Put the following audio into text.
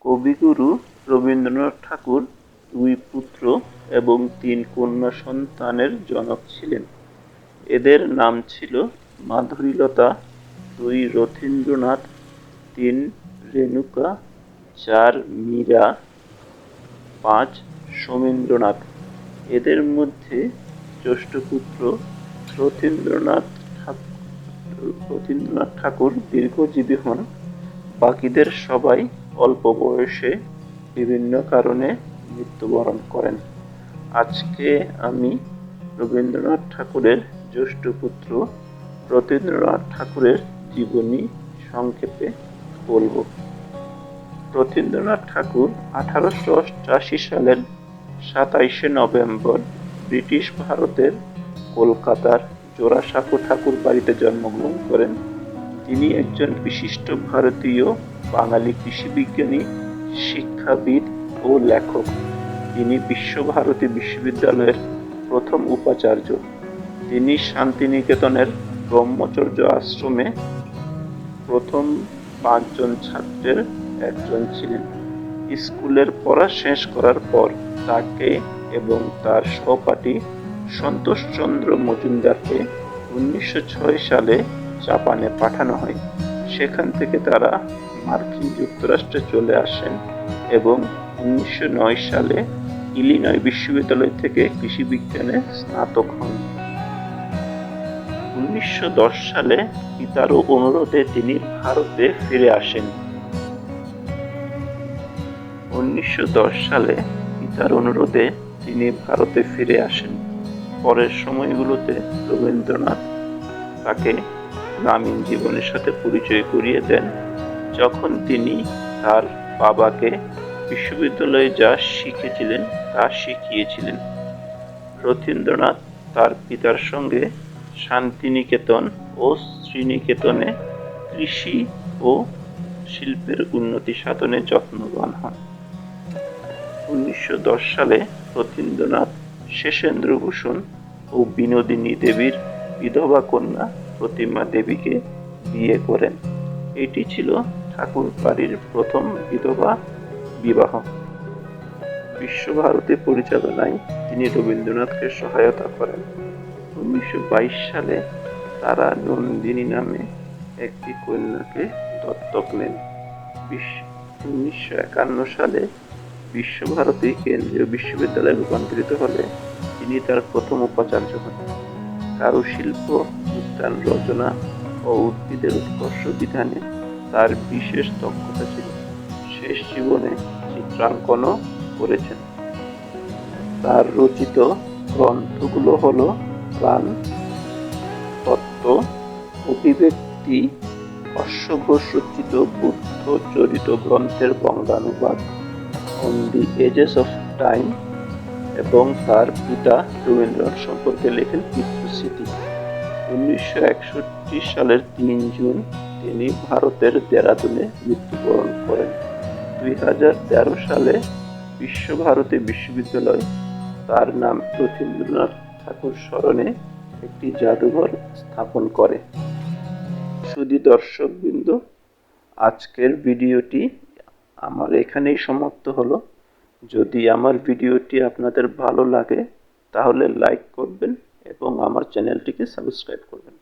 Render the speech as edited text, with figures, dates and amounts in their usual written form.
কবিগুরু রবীন্দ্রনাথ ঠাকুর 2 পুত্র এবং 3 কন্যা সন্তানের জনক ছিলেন। এদের নাম ছিল মাধুরীলতা, 2 রথীন্দ্রনাথ, 3 রেণুকা, 4 মীরা, 5 সোমেন্দ্রনাথ। এদের মধ্যে জ্যেষ্ঠ পুত্র রথীন্দ্রনাথ ঠাকুর দীর্ঘজীবী হন। বাকিদের সবাই অল্প বয়সে বিভিন্ন কারণে মৃত্যুবরণ করেন। আজকে আমি রবীন্দ্রনাথ ঠাকুরের জ্যেষ্ঠ পুত্র রথীন্দ্রনাথ ঠাকুরের জীবনী সংক্ষেপে বলব। রথীন্দ্রনাথ ঠাকুর 1888 সালের 27শে নভেম্বর ব্রিটিশ ভারতের কলকাতার জোড়াসাঁকো ঠাকুর বাড়িতে জন্মগ্রহণ করেন। তিনি একজন বিশিষ্ট ভারতীয় বাঙালি কৃষিবিজ্ঞানী, শিক্ষাবিদ ও লেখক। তিনি বিশ্বভারতী বিশ্ববিদ্যালয়ের প্রথম উপাচার্য। তিনি শান্তিনিকেতনের ব্রহ্মচর্য আশ্রমে প্রথম 5 জন ছাত্রের একজন ছিলেন। স্কুলের পড়া শেষ করার পর তাকে এবং তার সহপাঠী সন্তোষচন্দ্র মজুমদারকে 1906 সালে জাপানে পাঠানো হয়। সেখান থেকে তারা মার্কিন যুক্তরাষ্ট্রে চলে আসেন এবং 1909 সালে ইলিনয় বিশ্ববিদ্যালয় থেকে কৃষিবিজ্ঞানে স্নাতক হন। 1910 সালে পিতার অনুরোধে তিনি ভারতে ফিরে আসেন। 1910 সালে পিতার অনুরোধে তিনি ভারতে ফিরে আসেন। পরের সময়গুলোতে রবীন্দ্রনাথ তাকে গ্রামীণ জীবনের সাথে পরিচয় করিয়ে দেন, যখন তিনি তার বাবাকে বিশ্ববিদ্যালয়ে যা শিখেছিলেন তা শিখিয়েছিলেন। রথীন্দ্রনাথ তার পিতার সঙ্গে শান্তিনিকেতন ও শ্রীনিকেতনে কৃষি ও শিল্পের উন্নতি সাধনে যত্নবান হন। 1910 সালে রথীন্দ্রনাথ শেষেন্দ্র ভূষণ ও বিনোদিনী দেবীর বিধবা কন্যা প্রতিমা দেবীকে বিয়ে করেন। এটি ছিল ঠাকুর বাড়ির প্রথম বিধবা বিবাহ। বিশ্বভারতী পরিচালনায় তিনি রবীন্দ্রনাথকে সহায়তা করেন। 1922 সালে তারা নন্দিনী নামে একটি কন্যাকে দত্তক নেন। 1951 সালে বিশ্বভারতী কেন্দ্রীয় বিশ্ববিদ্যালয়ে রূপান্তরিত হলে তিনি তার প্রথম উপাচার্য হন। কারুশিল্প, উদ্যান রচনা ও উদ্ভিদের উৎকর্ষ বিধানে তার বিশেষ দক্ষতা ছিল। শেষ জীবনে চিত্রাঙ্কনও করেছেন। তার রচিত গ্রন্থগুলো হল প্রাণ তত্ত্ব, অভিব্যক্তি, অশ্বঘোষ রচিত বুদ্ধ চরিত গ্রন্থের বঙ্গানুবাদ, on the ages of time এবং তার পিতা রবীন্দ্রনাথ সম্পর্কে লেখেন পিতৃস্মৃতি। 1961 সালের 3 জুন তিনি ভারতের দেরাদুনে মৃত্যুবরণ করেন। 2013 সালে বিশ্বভারতী বিশ্ববিদ্যালয় তার নাম রথীন্দ্রনাথ ঠাকুর স্মরণে একটি জাদুঘর স্থাপন করে। সুধী দর্শকবৃন্দ, আজকের ভিডিওটি আমার এখানেই সমাপ্ত হলো। যদি আমার ভিডিওটি আপনাদের ভালো লাগে তাহলে লাইক করবেন এবং আমার চ্যানেলটিকে সাবস্ক্রাইব করবেন।